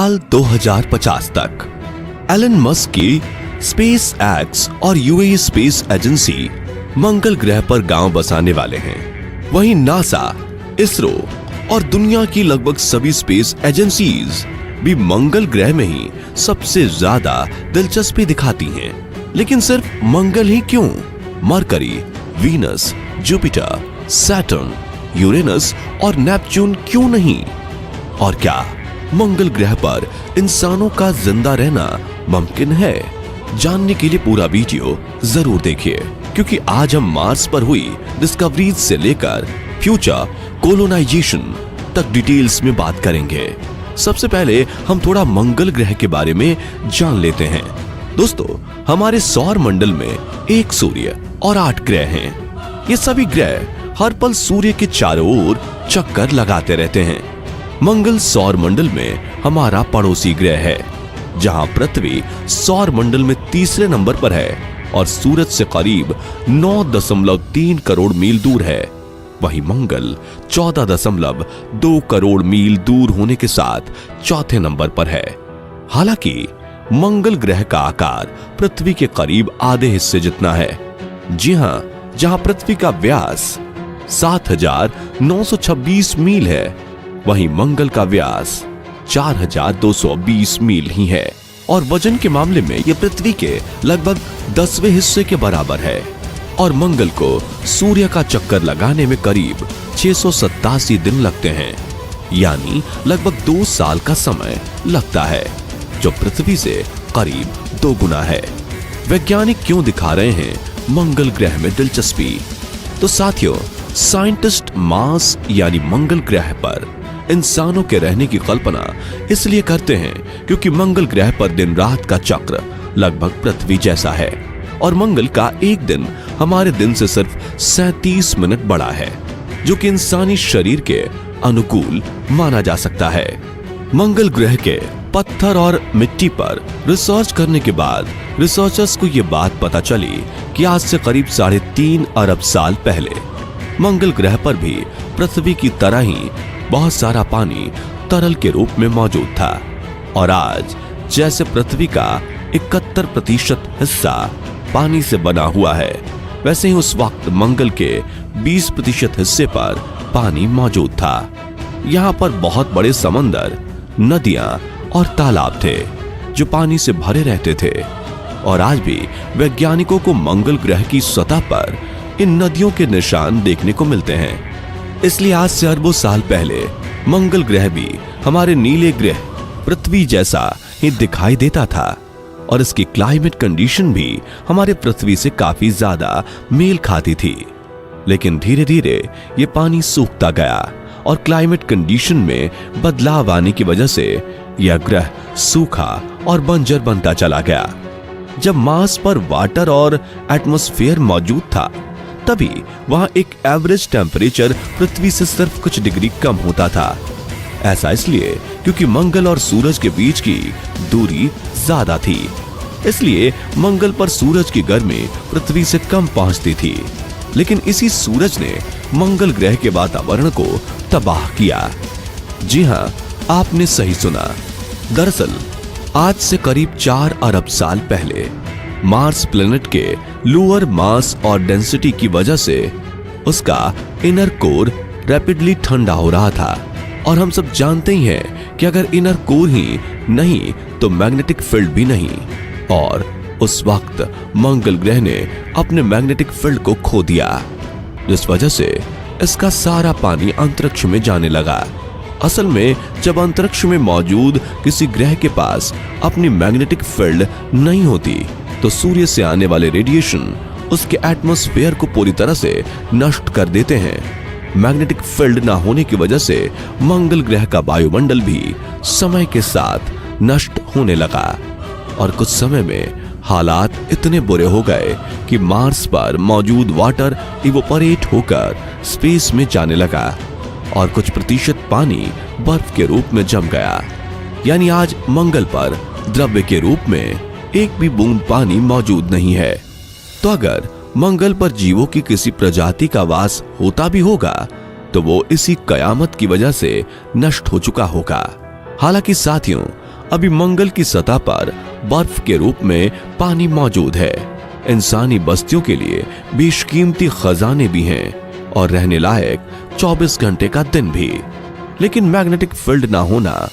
साल 2050 तक Elon Musk की स्पेस एक्स और यूएई स्पेस एजेंसी मंगल ग्रह पर गांव बसाने वाले हैं। वहीं नासा, इसरो और दुनिया की लगभग सभी स्पेस एजेंसीज भी मंगल ग्रह में ही सबसे ज्यादा दिलचस्पी दिखाती हैं। लेकिन सिर्फ मंगल ही क्यों? Mercury, Venus, Jupiter, Saturn, Uranus और नेपच्यून क्यों नहीं? और क्या मंगल ग्रह पर इंसानों का जिंदा रहना मुमकिन है? जानने के लिए पूरा वीडियो जरूर देखिए, क्योंकि आज हम मार्स पर हुई डिस्कवरीज से लेकर फ्यूचर कोलोनाइजेशन तक डिटेल्स में बात करेंगे। सबसे पहले हम थोड़ा मंगल ग्रह के बारे में जान लेते हैं। दोस्तों, हमारे सौर मंडल में एक सूर्य और 8 ग्रह हैं। ये सभी ग्रह हर पल सूर्य के चारों ओर चक्कर लगाते रहते हैं। मंगल सौर मंडल में हमारा पड़ोसी ग्रह है, जहां पृथ्वी सौर मंडल में तीसरे नंबर पर है और सूरज से करीब 9.3 करोड़ मील दूर है। वहीं मंगल 14.2 करोड़ मील दूर होने के साथ चौथे नंबर पर है। हालांकि मंगल ग्रह का आकार पृथ्वी के करीब आधे हिस्से जितना है। जी हां, जहां पृथ्वी का व्यास 7,926 मील है, वहीं मंगल का व्यास 4,220 मील ही है और वजन के मामले में यह पृथ्वी के लगभग 10वें हिस्से के बराबर है। और मंगल को सूर्य का चक्कर लगाने में करीब 687 दिन लगते हैं, यानी लगभग 2 साल का समय लगता है, जो पृथ्वी से करीब 2 गुना है। वैज्ञानिक क्यों दिखा रहे हैं मंगल ग्रह में दिलचस्पी? तो साथियों, साइंटिस्ट मार्स यानी मंगल ग्रह पर इंसानों के रहने की कल्पना इसलिए करते हैं क्योंकि मंगल ग्रह पर दिन रात का चक्र लगभग पृथ्वी जैसा है और मंगल का एक दिन हमारे दिन से सिर्फ 37 मिनट बड़ा है, जो कि इंसानी शरीर के अनुकूल माना जा सकता है। मंगल ग्रह के पत्थर और मिट्टी पर रिसर्च करने के बाद रिसर्चर्स को यह बात पता चली कि आज से करीब 3.5 अरब साल पहले मंगल ग्रह पर भी पृथ्वी की तरह ही बहुत सारा पानी तरल के रूप में मौजूद था। और आज जैसे पृथ्वी का 71% हिस्सा पानी से बना हुआ है, वैसे ही उस वक्त मंगल के 20% हिस्से पर पानी मौजूद था। यहाँ पर बहुत बड़े समंदर, नदियां और तालाब थे जो पानी से भरे रहते थे। और आज भी वैज्ञानिकों को मंगल ग्रह की सतह पर इन नदियों के निशान देखने को मिलते हैं। इसलिए आज से अरबों साल पहले मंगल ग्रह भी हमारे नीले ग्रह पृथ्वी जैसा ही दिखाई देता था और इसकी क्लाइमेट कंडीशन भी हमारे पृथ्वी से काफी ज्यादा मेल खाती थी। लेकिन धीरे धीरे ये पानी सूखता गया और क्लाइमेट कंडीशन में बदलाव आने की वजह से यह ग्रह सूखा और बंजर बनता चला गया। जब मार्स पर वाटर और एटमॉस्फेयर मौजूद था, तभी वहां एक एवरेज टेम्परेचर पृथ्वी से सिर्फ कुछ डिग्री कम होता था। ऐसा इसलिए क्योंकि मंगल और सूरज के बीच की दूरी ज्यादा थी, इसलिए मंगल पर सूरज की गर्मी पृथ्वी से कम पहुंचती थी। लेकिन इसी सूरज ने मंगल ग्रह के वातावरण को तबाह किया। जी हां, आपने सही सुना। दरअसल आज से करीब 4 अरब साल पहले मार्स प्लेनेट के लोअर मास और डेंसिटी की वजह से उसका इनर कोर रैपिडली ठंडा हो रहा था। और हम सब जानते ही हैं कि अगर इनर कोर ही नहीं तो मैग्नेटिक फील्ड भी नहीं। और उस वक्त मंगल ग्रह ने अपने मैग्नेटिक फील्ड को खो दिया, जिस वजह से इसका सारा पानी अंतरिक्ष में जाने लगा। असल में जब अंतरिक्ष में मौजूद किसी ग्रह के पास अपनी मैग्नेटिक फील्ड नहीं होती, तो सूर्य से आने वाले रेडिएशन उसके एटमॉस्फेयर को पूरी तरह से नष्ट कर देते हैं। मैग्नेटिक फील्ड ना होने की वजह से मंगल ग्रह का वायुमंडल भी समय के साथ नष्ट होने लगा और कुछ समय में हालात इतने बुरे हो गए कि मार्स पर मौजूद वाटर इवोपरेट होकर स्पेस में जाने लगा और कुछ प्रतिशत पानी बर्फ के रूप में जम गया। यानी आज मंगल पर द्रव्य के रूप में एक भी बूंद पानी मौजूद नहीं है। तो अगर मंगल पर जीवों की किसी प्रजाति का वास होता भी होगा तो वो इसी कयामत की वजह से नष्ट हो चुका होगा। हालांकि साथियों, अभी मंगल की सतह पर बर्फ के रूप में पानी मौजूद है। इंसानी बस्तियों के लिए बेशकीमती खजाने भी हैं और रहने लायक 24 घंटे का दिन भी। लेकिन मैग्नेटिक फील्ड ना होना,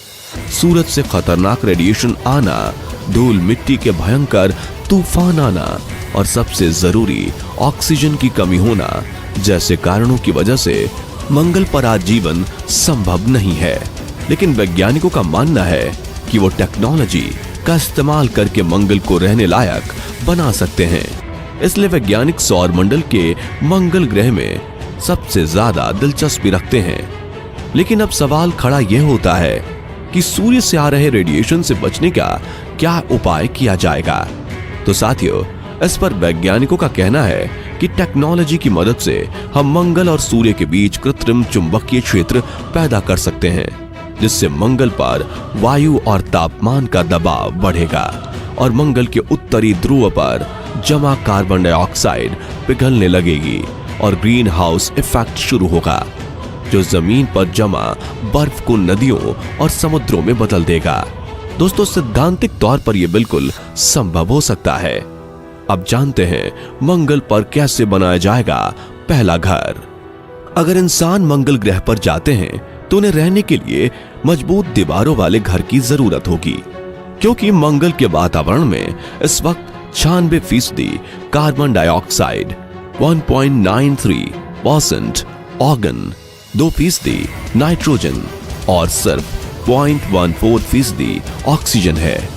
सूरज से खतरनाक रेडिएशन आना, धूल मिट्टी के भयंकर तूफान आना और सबसे जरूरी ऑक्सीजन की कमी होना जैसे कारणों की वजह से मंगल पर आज जीवन संभव नहीं है। लेकिन वैज्ञानिकों का मानना है कि वो टेक्नोलॉजी का इस्तेमाल करके मंगल को रहने लायक बना सकते हैं। इसलिए वैज्ञानिक सौर मंडल के मंगल ग्रह में सबसे ज्यादा दिलचस्पी रखते हैं। लेकिन अब सवाल खड़ा यह होता है कि सूर्य से आ रहे रेडिएशन से बचने का क्या उपाय किया जाएगा। तो साथियों, इस पर वैज्ञानिकों का कहना है कि टेक्नोलॉजी की मदद से हम मंगल और सूर्य के बीच कृत्रिम चुंबकीय क्षेत्र पैदा कर सकते हैं, जिससे मंगल पर वायु और तापमान का दबाव बढ़ेगा और मंगल के उत्तरी ध्रुव पर जमा कार्बन डाइऑक्साइड पिघलने लगेगी और ग्रीन हाउस इफेक्ट शुरू होगा, जो जमीन पर जमा बर्फ को नदियों और समुद्रों में बदल देगा। दोस्तों, सैद्धांतिक तौर पर यह बिल्कुल संभव हो सकता है। अब जानते हैं मंगल पर कैसे बनाया जाएगा पहला घर। अगर इंसान मंगल ग्रह पर जाते हैं तो उन्हें रहने के लिए मजबूत दीवारों वाले घर की जरूरत होगी, क्योंकि मंगल के वातावरण में इस वक्त 96% कार्बन डाइऑक्साइड, 1.93% ऑर्गन, 2% नाइट्रोजन और सिर्फ 0.14% ऑक्सीजन है।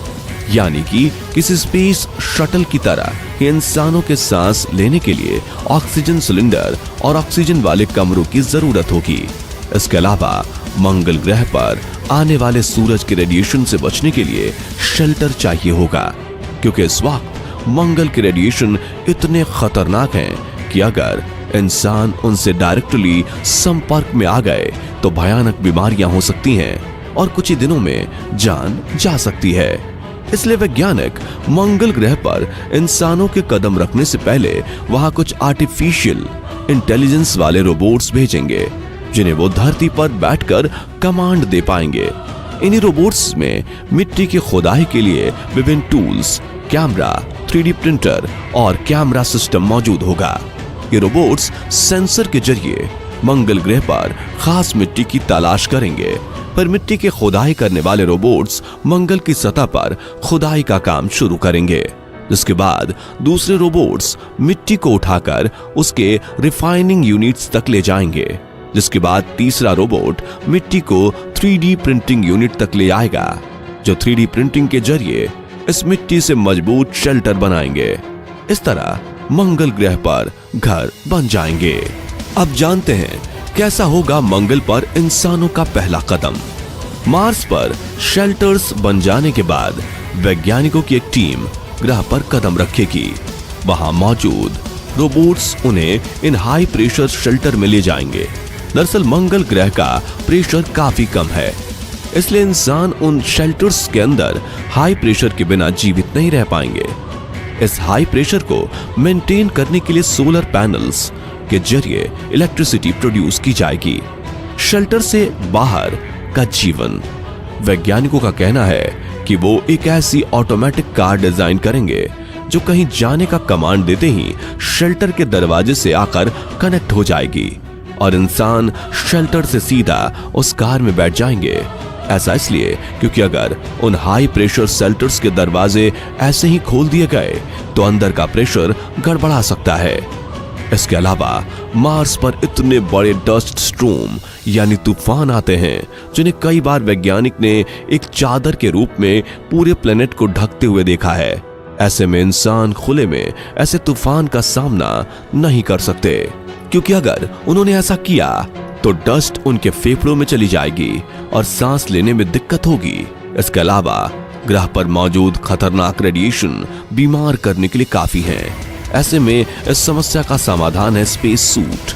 यानी कि किसी स्पेस शटल की तरह इंसानों के सांस लेने के लिए ऑक्सीजन सिलेंडर और ऑक्सीजन वाले कमरों की जरूरत होगी। इसके अलावा मंगल ग्रह पर आने वाले सूरज के रेडिएशन से बचने के लिए शेल्टर चाहिए होगा, क्योंकि इस वक्त मंगल के रेडिएशन इतने खतरनाक हैं कि अगर इंसान उनसे डायरेक्टली संपर्क में आ गए तो भयानक बीमारियां हो सकती हैं और कुछ ही दिनों में जान जा सकती है। इसलिए वैज्ञानिक मंगल ग्रह पर इंसानों के कदम रखने से पहले वहां कुछ आर्टिफिशियल इंटेलिजेंस वाले रोबोट्स भेजेंगे, जिन्हें वो धरती पर बैठकर कमांड दे पाएंगे। इन्हीं रोबोट्स में मिट्टी की खुदाई के लिए विभिन्न टूल्स, कैमरा, 3D प्रिंटर और कैमरा सिस्टम मौजूद होगा। ये रोबोट्स सेंसर के जरिए मंगल ग्रह पर खास मिट्टी की तलाश करेंगे। पर मिट्टी की खुदाई करने वाले रोबोट्स मंगल की सतह पर खुदाई का काम शुरू करेंगे, जिसके बाद दूसरे रोबोट्स मिट्टी को उठाकर उसके रिफाइनिंग यूनिट्स तक ले जाएंगे, जिसके बाद तीसरा रोबोट मिट्टी को 3D प्रिंटिंग यूनिट तक ले आएगा, जो 3D प्रिंटिंग के जरिए इस मिट्टी से मजबूत शेल्टर बनाएंगे। इस तरह मंगल ग्रह पर घर बन जाएंगे। अब जानते हैं कैसा होगा मंगल पर इंसानों का पहला कदम। मार्स पर शेल्टर्स बन जाने के बाद वैज्ञानिकों की एक टीम ग्रह पर कदम रखेगी। वहां मौजूद रोबोट्स उन्हें इन हाई प्रेशर शेल्टर में ले जाएंगे। दरअसल मंगल ग्रह का प्रेशर काफी कम है, इसलिए इंसान उन शेल्टर्स के अंदर हाई प्रेशर के बिना जीवित नहीं रह पाएंगे। इस हाई प्रेशर को मेंटेन करने के लिए सोलर पैनल्स के जरिए इलेक्ट्रिसिटी प्रोड्यूस की जाएगी। शेल्टर से बाहर का जीवन, वैज्ञानिकों का कहना है कि वो एक ऐसी ऑटोमेटिक कार डिजाइन करेंगे जो कहीं जाने का कमांड देते ही शेल्टर के दरवाजे से आकर कनेक्ट हो जाएगी और इंसान शेल्टर से सीधा उस कार में बैठ जाएंगे। ऐसा इसलिए क्योंकि अगर उन हाई प्रेशर शेल्टर्स के दरवाजे ऐसे ही खोल दिए गए तो अंदर का प्रेशर गड़बड़ा सकता है। इसके अलावा मार्स पर इतने बड़े डस्ट स्ट्रोम यानी तूफान आते हैं, जिन्हें कई बार वैज्ञानिक ने एक चादर के रूप में पूरे प्लेनेट को ढकते हुए देखा है। ऐसे में इंसान खुले में ऐसे तूफान का सामना नहीं कर सकते, क्योंकि अगर उन्होंने ऐसा किया तो डस्ट उनके फेफड़ों में चली जाएगी और सांस लेने में दिक्कत होगी। इसके अलावा ग्रह पर मौजूद खतरनाक रेडिएशन बीमार करने के लिए काफी है। ऐसे में इस समस्या का समाधान है स्पेस सूट।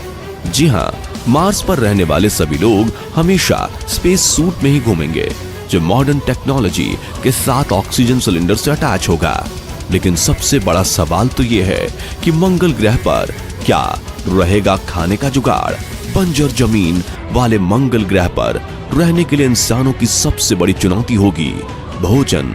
जी हाँ, मार्स पर रहने वाले सभी लोग हमेशा स्पेस सूट में ही घूमेंगे, जो मॉडर्न टेक्नोलॉजी के साथ ऑक्सीजन सिलेंडर से अटैच होगा। लेकिन सबसे बड़ा सवाल तो यह है कि मंगल ग्रह पर क्या रहेगा खाने का जुगाड़। बंजर जमीन वाले मंगल ग्रह पर रहने के लिए इंसानों की सबसे बड़ी चुनौती होगी भोजन,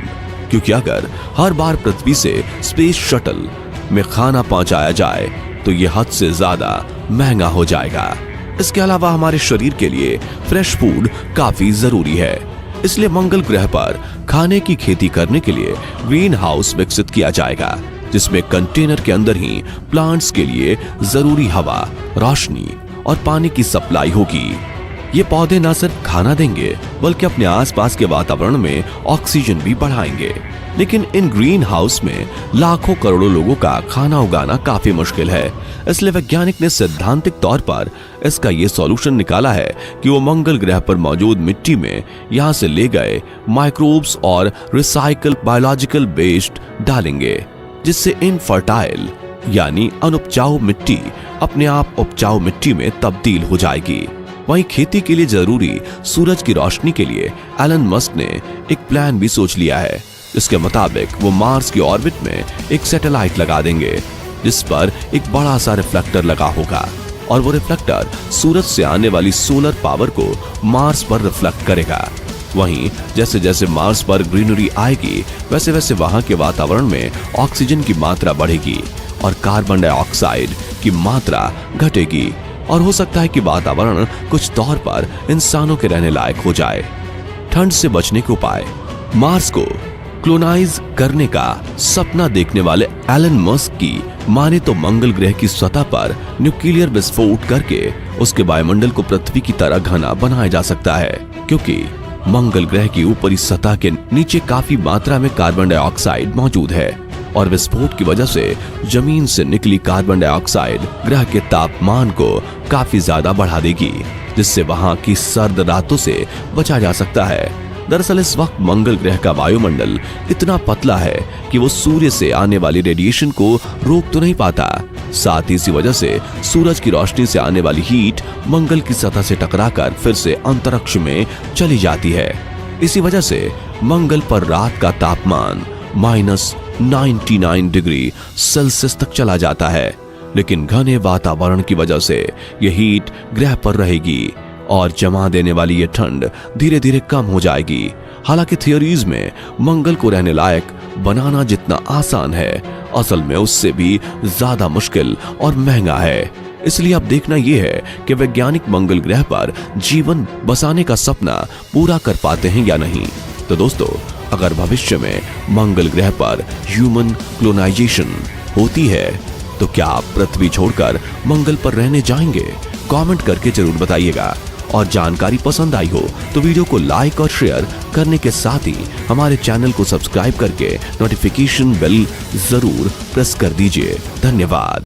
क्योंकि अगर हर बार पृथ्वी से स्पेस शटल में खाना पहुंचाया जाए तो यह हद से ज्यादा महंगा हो जाएगा। इसके अलावा हमारे शरीर के लिए फ्रेश फूड काफी जरूरी है, इसलिए मंगल ग्रह पर खाने की खेती करने के लिए ग्रीन हाउस विकसित किया जाएगा, जिसमें कंटेनर के अंदर ही प्लांट्स के लिए जरूरी हवा, रोशनी और पानी की सप्लाई होगी। ये पौधे न सिर्फ खाना देंगे बल्कि अपने आसपास के वातावरण में ऑक्सीजन भी बढ़ाएंगे। लेकिन इन ग्रीन हाउस में लाखों करोड़ों लोगों का खाना उगाना काफी मुश्किल है, इसलिए वैज्ञानिक ने सैद्धांतिक तौर पर इसका ये सॉल्यूशन निकाला है कि वो मंगल ग्रह पर मौजूद मिट्टी में यहाँ से ले गए माइक्रोब्स और रिसाइकल बायोलॉजिकल वेस्ट डालेंगे, जिससे इनफर्टाइल यानी अनुपजाऊ मिट्टी अपने आप उपजाऊ मिट्टी में तब्दील हो जाएगी। वहीं खेती के लिए जरूरी सूरज की रोशनी के लिए एलन मस्क ने एक प्लान भी सोच लिया है। इसके मुताबिक वो मार्स की ऑर्बिट में एक सैटेलाइट लगा देंगे, जिस पर एक बड़ा सा रिफ्लेक्टर लगा होगा और वो रिफ्लेक्टर सूरज से आने वाली सोलर पावर को मार्स पर रिफ्लेक्ट करेगा। वहीं जैसे जैसे मार्स पर ग्रीनरी आएगी वैसे वैसे वहां के वातावरण में ऑक्सीजन की मात्रा बढ़ेगी और कार्बन डाइऑक्साइड की मात्रा घटेगी और हो सकता है कि वातावरण कुछ तौर पर इंसानों के रहने लायक हो जाए। ठंड से बचने के उपाय। मार्स को क्लोनाइज करने का सपना देखने वाले एलन मस्क की माने तो मंगल ग्रह की सतह पर न्यूक्लियर विस्फोट करके उसके वायुमंडल को पृथ्वी की तरह घना बनाया जा सकता है, क्योंकि मंगल ग्रह की ऊपरी सतह के नीचे काफी मात्रा में कार्बन डाइऑक्साइड मौजूद है और विस्फोट की वजह से जमीन से निकली कार्बन डाइऑक्साइड ग्रह के तापमान को काफी ज्यादा बढ़ा देगी, जिससे वहां की सर्द रातों से बचा जा सकता है। दरअसल इस वक्त मंगल ग्रह का वायुमंडल इतना पतला है कि वो सूर्य से आने वाली रेडिएशन को रोक तो नहीं पाता, साथ ही इसी वजह से सूरज की रोशनी से आने वाली हीट मंगल की सतह से टकराकर फिर से अंतरिक्ष में चली जाती है। इसी वजह से मंगल पर रात का तापमान -99 डिग्री सेल्सियस तक चला जाता है, लेकिन घने वातावरण की वजह से यह हीट ग्रह पर रहेगी और जमा देने वाली ये ठंड धीरे धीरे कम हो जाएगी। हालांकि थियोरीज में मंगल को रहने लायक बनाना जितना आसान है, असल में उससे भी ज्यादा मुश्किल और महंगा है। इसलिए अब देखना यह है कि वैज्ञानिक मंगल ग्रह पर जीवन बसाने का सपना पूरा कर पाते हैं या नहीं। तो दोस्तों, अगर भविष्य में मंगल ग्रह पर ह्यूमन क्लोनाइजेशन होती है तो क्या आप पृथ्वी छोड़कर मंगल पर रहने जाएंगे? कमेंट करके जरूर बताइएगा। और जानकारी पसंद आई हो तो वीडियो को लाइक और शेयर करने के साथ ही हमारे चैनल को सब्सक्राइब करके नोटिफिकेशन बेल जरूर प्रेस कर दीजिए। धन्यवाद।